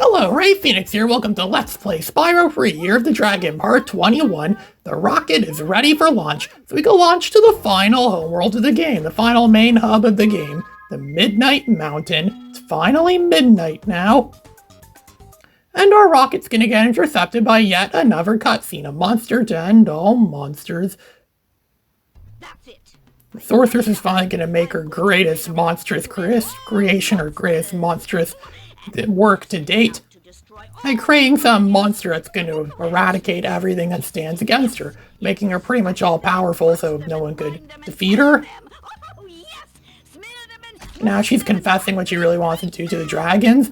Hello, Ray Phoenix here. Welcome to Let's Play Spyro for Year of the Dragon Part 21. The rocket is ready for launch, so we go launch to the final homeworld of the game, the final main hub of the game, the Midnight Mountain. It's finally midnight now. And our rocket's gonna get intercepted by yet another cutscene, a monster to end all monsters. That's it. The sorceress is finally gonna make her greatest monstrous creation, or greatest monstrous work to date, by creating some monster that's going to eradicate everything that stands against her, making her pretty much all-powerful so no one could defeat her. Now she's confessing what she really wants to do to the dragons,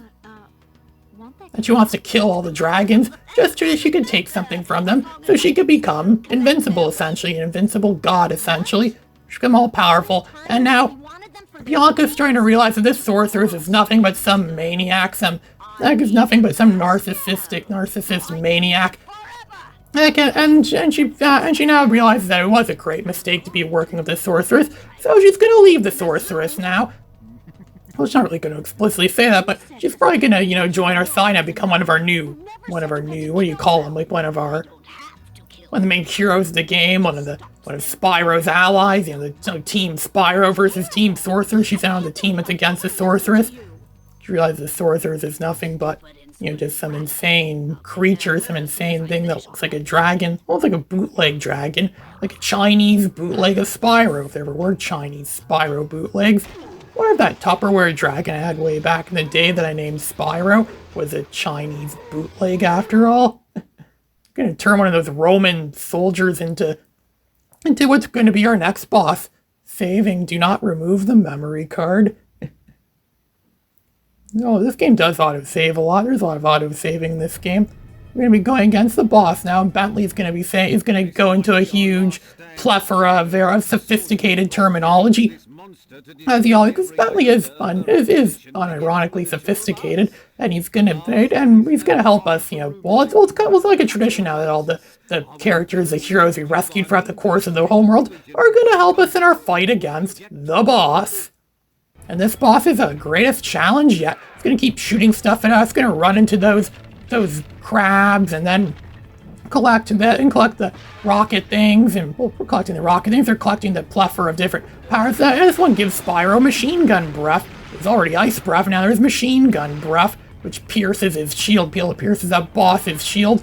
that she wants to kill all the dragons just so she could take something from them, so she could become invincible, essentially, an invincible god, essentially. She's become all-powerful, and now Bianca's trying to realize that this sorceress is nothing but some maniac, some narcissist maniac. And she now realizes that it was a great mistake to be working with this sorceress, so she's gonna leave the sorceress now. Well, she's not really gonna explicitly say that, but she's probably gonna, join our side and become one of our new, what do you call them? Like one of the main heroes of the game, one of Spyro's allies, the Team Spyro versus Team Sorceress. She's on the team that's against the sorceress. She realizes the sorceress is nothing but, just some insane creature, some insane thing that looks like a dragon. Almost like a bootleg dragon. Like a Chinese bootleg of Spyro, if there ever were Chinese Spyro bootlegs. I wonder if that Tupperware dragon I had way back in the day that I named Spyro was a Chinese bootleg after all. Gonna turn one of those Roman soldiers into what's going to be our next boss. Saving, do not remove the memory card. No, this game does auto-save a lot. There's a lot of auto-saving in this game. We're going to be going against the boss now, and Bentley's going to be is going to go into a huge plethora of very sophisticated terminology. Because Bentley is unironically sophisticated, and he's gonna help us. It's kind of like a tradition now that all the characters, the heroes we rescued throughout the course of the homeworld are gonna help us in our fight against the boss. And this boss is the greatest challenge yet. It's gonna keep shooting stuff at us. It's gonna run into those crabs and then collect the rocket things, and we're collecting the rocket things, they're collecting the plethora of different powers. This one gives Spyro machine gun breath. There's already ice breath, now there's machine gun breath, which pierces his shield, pierces that boss's shield.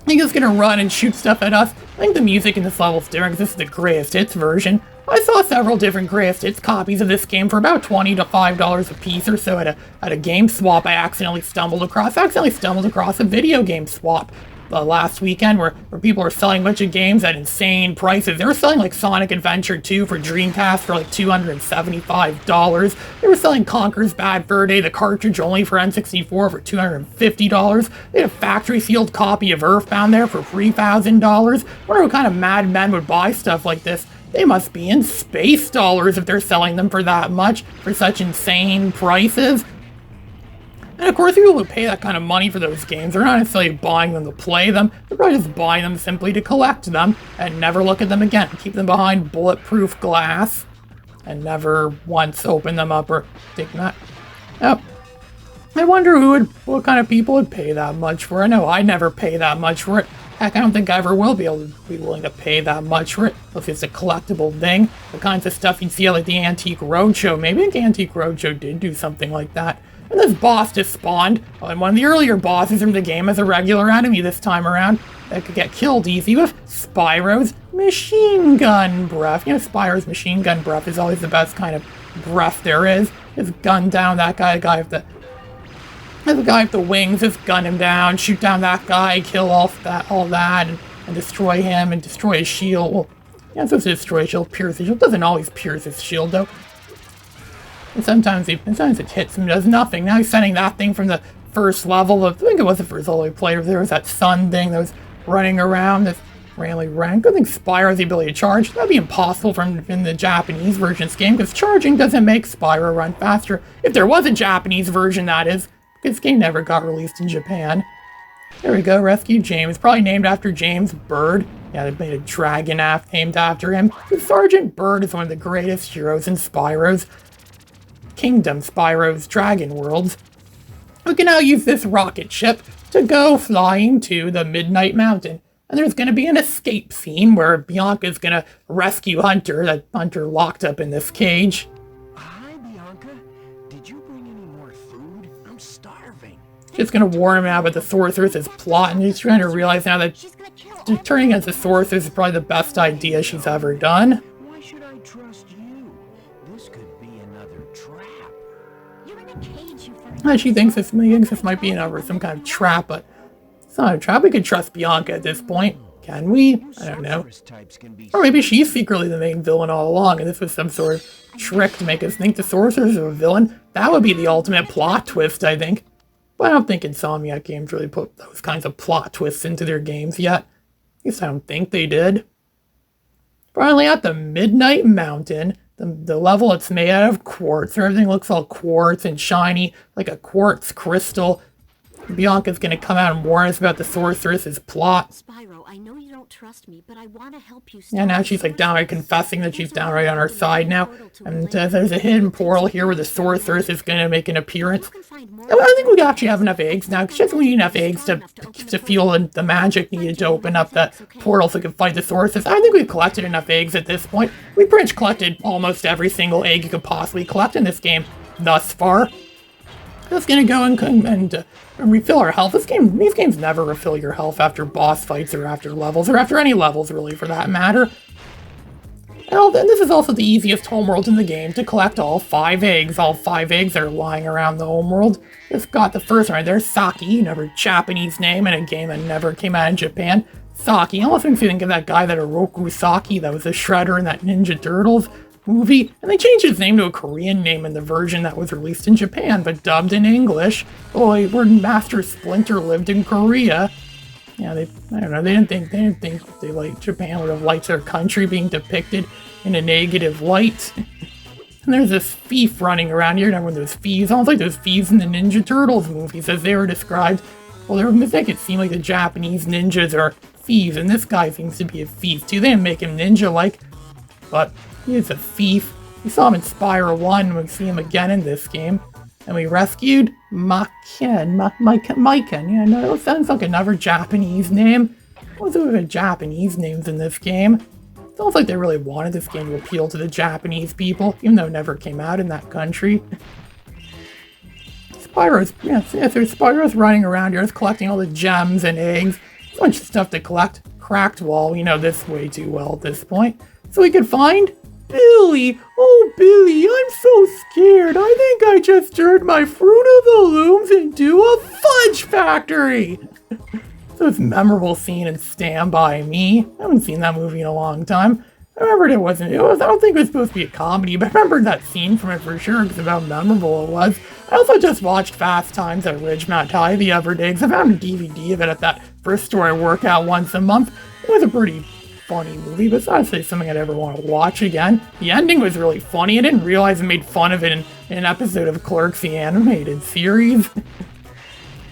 I think it's gonna run and shoot stuff at us. I think the music in this level is different because this is the greatest hits version. I saw several different greatest hits copies of this game for about $20 to $5 a piece or so at a game swap I accidentally stumbled across. A video game swap last weekend where people were selling a bunch of games at insane prices. They were selling like Sonic Adventure 2 for Dreamcast for like $275. They were selling Conker's Bad Fur Day, the cartridge only for N64 for $250. They had a factory sealed copy of Earthbound there for $3,000. I wonder what kind of madmen would buy stuff like this. They must be in space dollars if they're selling them for that much, for such insane prices. And of course, people who pay that kind of money for those games are not necessarily buying them to play them, they're probably just buying them simply to collect them and never look at them again. Keep them behind bulletproof glass and never once open them up or take them out. Yep. I wonder what kind of people would pay that much for it. I know I never pay that much for it. Heck, I don't think I ever will be able to be willing to pay that much for it if it's a collectible thing. The kinds of stuff you'd see at like the Antique Roadshow. Maybe I think Antique Roadshow did do something like that. And this boss just spawned, and one of the earlier bosses from the game as a regular enemy this time around that could get killed easy with Spyro's machine gun breath. Spyro's machine gun breath is always the best kind of breath there is. Just gun down that guy, the guy with the wings, just gun him down, shoot down that guy, kill all that, and destroy him, and destroy his shield. Well, it's supposed to destroy his shield, pierce his shield. It doesn't always pierce his shield, though. And sometimes it hits him, does nothing. Now he's sending that thing from the first level of, I think it was the first level we played, there was that sun thing that was running around, this randomly ran. I think Spyro has the ability to charge. That'd be impossible in the Japanese version of this game, because charging doesn't make Spyro run faster. If there was a Japanese version, that is. This game never got released in Japan. There we go, Rescue James. Probably named after James Bird. Yeah, they made a dragon named after him. Sergeant Bird is one of the greatest heroes in Spyro's Kingdom, Spyro's Dragon Worlds. We can now use this rocket ship to go flying to the Midnight Mountain. And there's going to be an escape scene where Bianca's going to rescue Hunter, that Hunter locked up in this cage. Hi, Bianca. Did you bring any more food? I'm starving. She's going to warn him now about the sorceress' plot, and he's trying to realize now that She's gonna kill turning against the sorceress is probably the best idea she's ever done. Why should I trust you? This could be another trap. You're in a cage, you freak. She thinks this might be some kind of trap, but it's not a trap. We could trust Bianca at this point. Can we? I don't know. Sorceress types can be Or maybe she's secretly the main villain all along, and this was some sort of trick to make us think the sorceress is a villain. That would be the ultimate plot twist, I think. But I don't think Insomniac Games really put those kinds of plot twists into their games yet. At least I don't think they did. Finally, at the Midnight Mountain, the level it's made out of quartz. Everything looks all quartz and shiny, like a quartz crystal. Bianca's gonna come out and warn us about the sorceress's plot. Spyro, I know you don't trust me, but I want to help you. Yeah, now she's like downright confessing that she's downright on our side now. And there's a hidden portal here where the sorceress is gonna make an appearance. I think we actually have enough eggs now, because we need enough eggs to feel the magic needed to open up the portal so we can fight the sorceress. I think we've collected enough eggs at this point. We've pretty much collected almost every single egg you could possibly collect in this game thus far. Just gonna go and refill our health. These games never refill your health after boss fights or after levels, or after any levels really for that matter. And this is also the easiest homeworld in the game to collect all 5 eggs. All 5 eggs that are lying around the homeworld. Just got the first one right there, Saki, another Japanese name in a game that never came out in Japan. Saki, almost makes me think of that guy, that Oroku Saki, that was the Shredder in that Ninja Turtles movie, and they changed his name to a Korean name in the version that was released in Japan, but dubbed in English. Boy, where Master Splinter lived in Korea. Yeah, I don't know, they didn't think they like Japan would have liked their country being depicted in a negative light. And there's this thief running around here. Remember when those thieves, almost like those thieves in the Ninja Turtles movies as they were described. Well, they were making it seem like the Japanese ninjas are thieves, and this guy seems to be a thief too. They didn't make him ninja-like, but he is a thief. We saw him in Spyro 1, we see him again in this game. And we rescued Maken. Yeah, no, that sounds like another Japanese name. What's with the Japanese names in this game? It's almost like they really wanted this game to appeal to the Japanese people, even though it never came out in that country. Spyro's running around here, collecting all the gems and eggs. A bunch of stuff to collect. Cracked wall, we know this way too well at this point. So we could find Billy. Oh, Billy, I'm so scared. I think I just turned my Fruit of the Looms into a fudge factory. So it's a memorable scene in Stand By Me. I haven't seen that movie in a long time. I remembered I don't think it was supposed to be a comedy, but I remembered that scene from it for sure because of how memorable it was. I also just watched Fast Times at Ridgemont High the other day because I found a DVD of it at that first store I work at once a month. It was a pretty funny movie, but it's not something I'd ever want to watch again. The ending was really funny. I didn't realize it made fun of it in an episode of Clerks the Animated Series.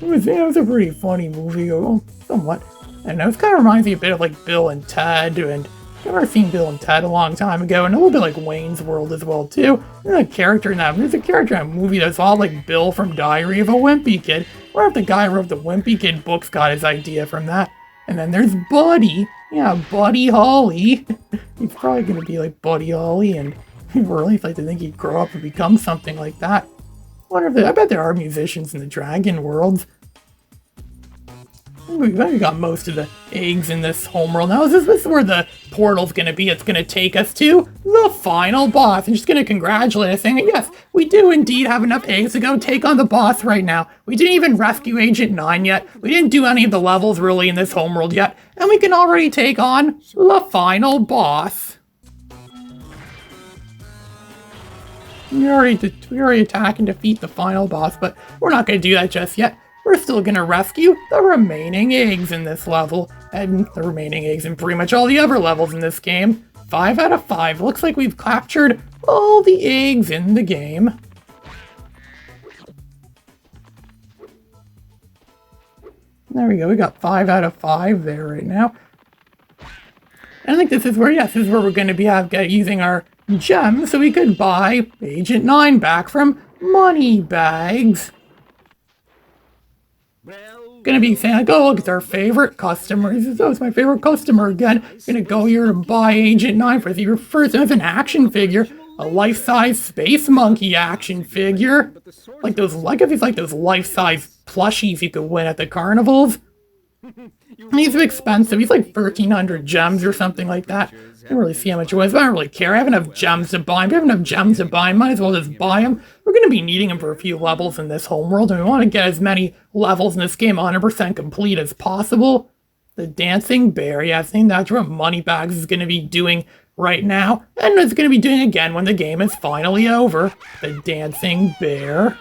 It was a pretty funny movie, well, somewhat. And it kind of reminds me a bit of like Bill and Ted, and I've never seen Bill and Ted a long time ago, and a little bit like Wayne's World as well too. There's a character in that movie that's all like Bill from Diary of a Wimpy Kid. Or if the guy who wrote the Wimpy Kid books got his idea from that. And then there's Buddy. Yeah, Buddy Holly. He's probably going to be like Buddy Holly, and people really like to think he'd grow up and become something like that. I bet there are musicians in the Dragon world. We've got most of the eggs in this homeworld. Now, this is where the portal's going to be. It's going to take us to the final boss. I'm just going to congratulate us, saying, yes, we do indeed have enough eggs to go take on the boss right now. We didn't even rescue Agent 9 yet. We didn't do any of the levels really in this homeworld yet. And we can already take on the final boss. We already attack and defeat the final boss, but we're not going to do that just yet. We're still going to rescue the remaining eggs in this level, and the remaining eggs in pretty much all the other levels in this game. 5 out of 5. Looks like we've captured all the eggs in the game. There we go, we got 5 out of 5 there right now. And I think this is where we're going to be using our gems so we could buy Agent 9 back from Moneybags. Gonna be saying like, oh, look, it's our favorite customer. He says, oh, it's my favorite customer again. Gonna go here to buy Agent 9 for your first. As an action figure, a life-size Space Monkey action figure. Like those, like if it's like those life-size plushies you could win at the carnivals. And he's expensive. He's like 1,300 gems or something like that. I don't really see how much it was, but I don't really care. I have enough gems to buy him. If I have enough gems to buy him, might as well just buy him. We're going to be needing him for a few levels in this homeworld, and we want to get as many levels in this game 100% complete as possible. The Dancing Bear, yeah, I think that's what Moneybags is going to be doing right now, and it's going to be doing again when the game is finally over. The Dancing Bear.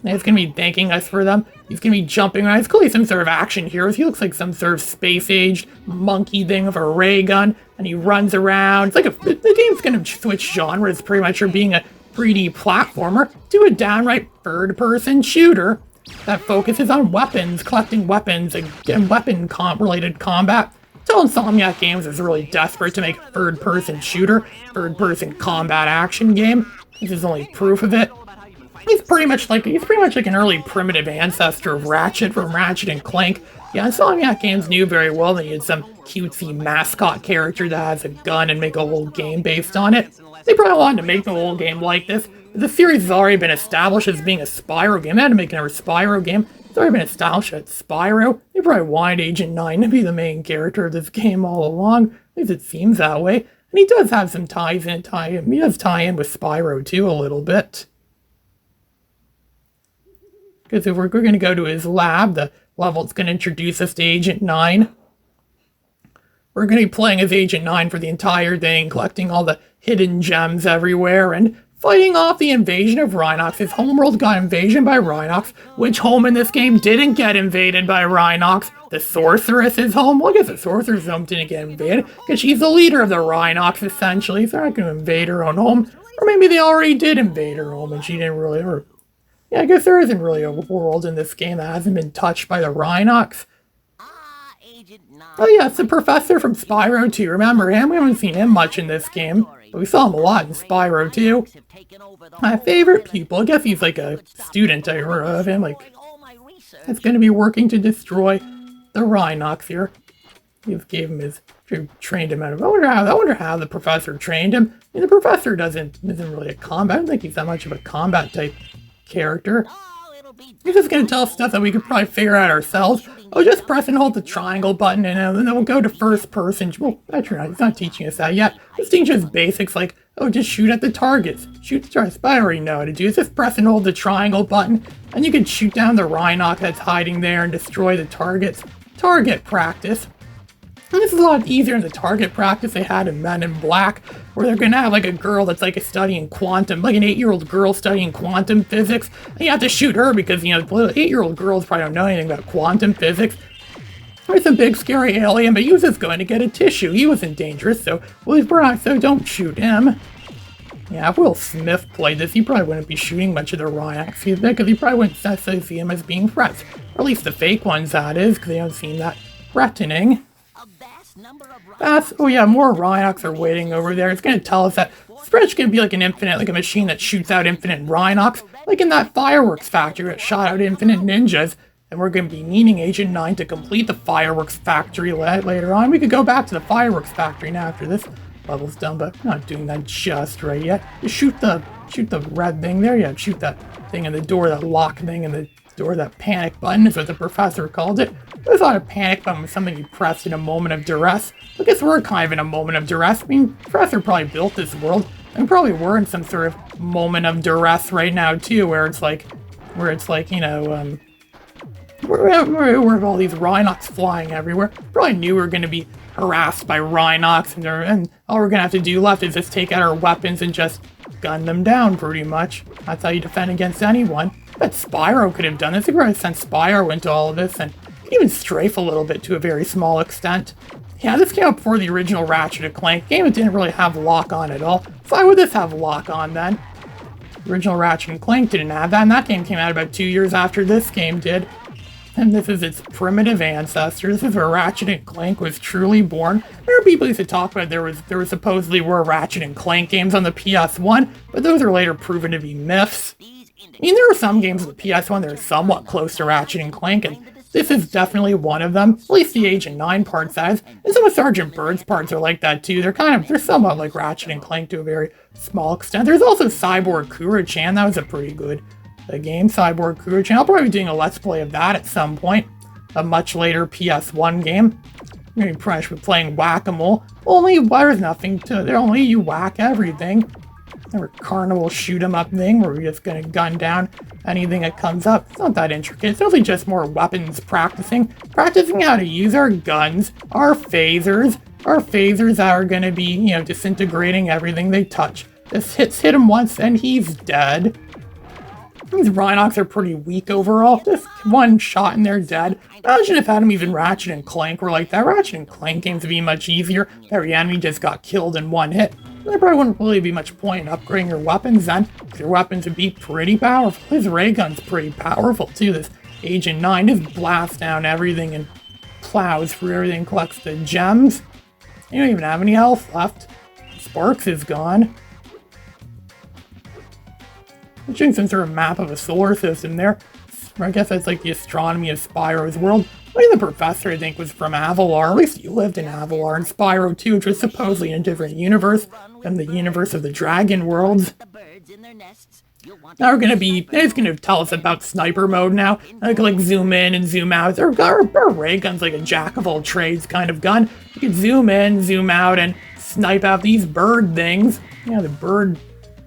And he's going to be thanking us for them. He's going to be jumping around. He's clearly some sort of action hero. He looks like some sort of space-aged monkey thing with a ray gun. And he runs around. It's like the game's going to switch genres pretty much from being a 3D platformer to a downright third-person shooter that focuses on weapons, collecting weapons, and weapon-related combat. So Insomniac Games is really desperate to make a third-person shooter, third-person combat action game. This is only proof of it. He's pretty much like an early primitive ancestor of Ratchet from Ratchet and Clank. Yeah, Insomniac Games knew very well they needed some cutesy mascot character that has a gun and make a whole game based on it. They probably wanted to make the whole game like this. The series has already been established as being a Spyro game. They had to make another Spyro game. It's already been established as Spyro. They probably wanted Agent 9 to be the main character of this game all along. At least it seems that way. And he does have some ties in. He does tie in with Spyro too a little bit. Because if we're going to go to his lab, the level that's going to introduce us to Agent 9. We're going to be playing as Agent 9 for the entire thing, collecting all the hidden gems everywhere, and fighting off the invasion of Rhinox. His homeworld got invasion by Rhinox. Which home in this game didn't get invaded by Rhinox? The Sorceress's home? Well, I guess the Sorceress's home didn't get invaded, because she's the leader of the Rhinox, essentially, so they're not going to invade her own home. Or maybe they already did invade her home, and she didn't really... Yeah, I guess there isn't really a world in this game that hasn't been touched by the Rhinox. Oh yeah, it's the professor from Spyro 2. Remember him? We haven't seen him much in this game, but we saw him a lot in Spyro 2. My favorite pupil. I guess he's like a student I heard of him. Like, that's going to be working to destroy the Rhinox here. He just gave him his... trained him out of... I wonder how the professor trained him. I mean, the professor isn't really a combat... I don't think he's that much of a combat type character. He's just going to tell us stuff that we could probably figure out ourselves. Oh, just press and hold the triangle button and then we'll go to first person. Well, actually not. He's not teaching us that yet. He's teaching us basics like, oh, just shoot at the targets. Shoot the targets. But I already know how to do. Just press and hold the triangle button and you can shoot down the Rhinox that's hiding there and destroy the targets. Target practice. And this is a lot easier than the target practice they had in Men in Black, where they're gonna have like a girl that's like studying quantum, like an 8-year-old girl studying quantum physics, and you have to shoot her because, you know, 8-year-old girls probably don't know anything about quantum physics. There's a big scary alien, but he was just going to get a tissue. He wasn't dangerous, so don't shoot him. Yeah, if Will Smith played this, he probably wouldn't be shooting much of the Rhinox because he probably wouldn't necessarily see him as being threats. Or at least the fake ones, that is, because they don't seem that threatening. Oh yeah, more Rhinox are waiting over there. It's going to tell us that Spyro's going to be like an infinite, like a machine that shoots out infinite Rhinox, like in that fireworks factory that shot out infinite ninjas. And we're going to be needing Agent 9 to complete the fireworks factory later on. We could go back to the fireworks factory now after this level's done, but I'm not doing that just right yet. Just shoot the red thing there. Yeah, shoot that thing in the door, that lock thing in the door, that panic button is what the professor called it. I thought a panic button was something you pressed in a moment of duress. I guess we're kind of in a moment of duress. I mean, the professor probably built this world, and probably we're in some sort of moment of duress right now too, where it's like, you know, we have all these Rhinox flying everywhere. Probably knew we were going to be harassed by Rhinox, and all we're going to have to do left is just take out our weapons and just gun them down, pretty much. That's how you defend against anyone. I bet Spyro could have done this. He probably sent Spyro into all of this, and even Strafe a little bit to a very small extent. Yeah, this came out before the original Ratchet and Clank game. It didn't really have lock-on at all. So why would this have lock-on then? The original Ratchet and Clank didn't have that, and that game came out about 2 years after this game did. And this is its primitive ancestor. This is where Ratchet and Clank was truly born. There are people who used to talk about there was supposedly were Ratchet and Clank games on the PS1, but those are later proven to be myths. mean, there are some games with the PS1 that are somewhat close to Ratchet and Clank, and this is definitely one of them. At least the Agent 9 part says. And some of Sergeant Bird's parts are like that too. They're somewhat like Ratchet and Clank to a very small extent. There's also Cyborg Kura-chan. That was a pretty good game, Cyborg Kura-chan. I'll probably be doing a Let's Play of that at some point. A much later PS1 game. You're gonna be punished with playing Whack-A-Mole. Only there's nothing to there. Only you whack everything. Or carnival shoot 'em up thing where we're just gonna gun down anything that comes up. It's not that intricate. It's really just more weapons practicing. Practicing how to use our guns, our phasers that are gonna be, you know, disintegrating everything they touch. Just hit him once and he's dead. These Rhinocs are pretty weak overall. Just one shot and they're dead. Imagine if Enemies in Ratchet and Clank were like that. Ratchet and Clank games would be much easier. Every enemy just got killed in one hit. There probably wouldn't really be much point in upgrading your weapons then, because your weapons would be pretty powerful. His ray gun's pretty powerful too. This Agent 9 just blasts down everything and plows through everything, collects the gems. You don't even have any health left. Sparks is gone. I'm showing some sort of map of a solar system there. I guess that's like the astronomy of Spyro's world. The professor, I think, was from Avalar. At least he lived in Avalar. And Spyro 2, which was supposedly in a different universe than the universe of the Dragon Worlds. Now we're gonna be, it's gonna tell us about sniper mode now. I can like zoom in and zoom out. Our ray gun's like a jack of all trades kind of gun. You can zoom in, zoom out, and snipe out these bird things. Yeah, the bird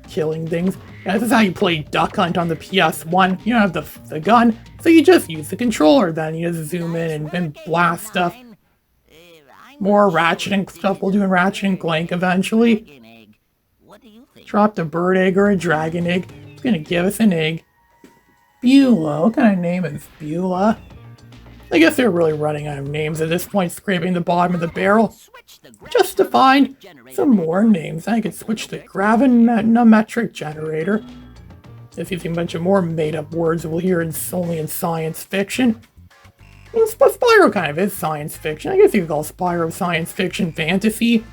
killing things. Yeah, this is how you play Duck Hunt on the PS1. You don't have the gun, so you just use the controller then. You just zoom in and blast stuff. More Ratchet and stuff we'll do in Ratchet and Clank eventually. Dropped a bird egg or a dragon egg. It's gonna give us an egg. Beulah. What kind of name is Beulah? I guess they're really running out of names at this point, scraping the bottom of the barrel. Just to find some more names. I could switch to gravimetric generator. If you see a bunch of more made-up words we'll hear only in science fiction. I mean, Spyro kind of is science fiction. I guess you could call Spyro science fiction fantasy.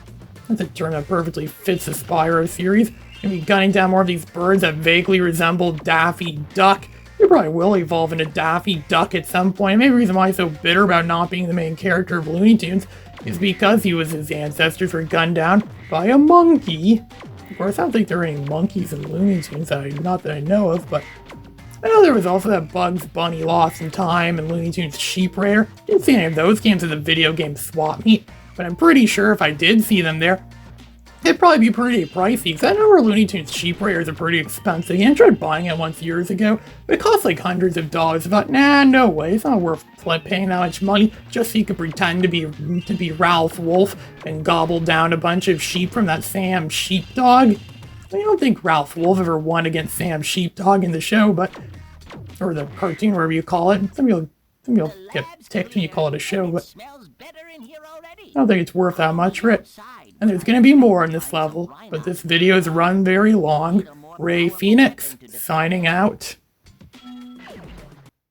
That's a term that perfectly fits the Spyro series. You'll be gunning down more of these birds that vaguely resemble Daffy Duck. You probably will evolve into Daffy Duck at some point. Maybe the reason why he's so bitter about not being the main character of Looney Tunes is because his ancestors were gunned down by a monkey. Of course, I don't think there are any monkeys in Looney Tunes, not that I know of, but I know there was also that Bugs Bunny Lost in Time and Looney Tunes Sheep Raider. Didn't see any of those games at the video game swap meet, but I'm pretty sure if I did see them there, it'd probably be pretty pricey, because I know where Looney Tunes Sheep Raiders are pretty expensive. I tried buying it once years ago, but it cost like hundreds of dollars. I thought, nah, no way, it's not worth paying that much money just so you could pretend to be Ralph Wolf and gobble down a bunch of sheep from that Sam Sheepdog. I don't think Ralph Wolf ever won against Sam Sheepdog in the show, or the cartoon, whatever you call it. Some people get ticked when you call it a show, but I don't think it's worth that much for it. And there's going to be more in this level, but this video is run very long. Ray Phoenix, signing out.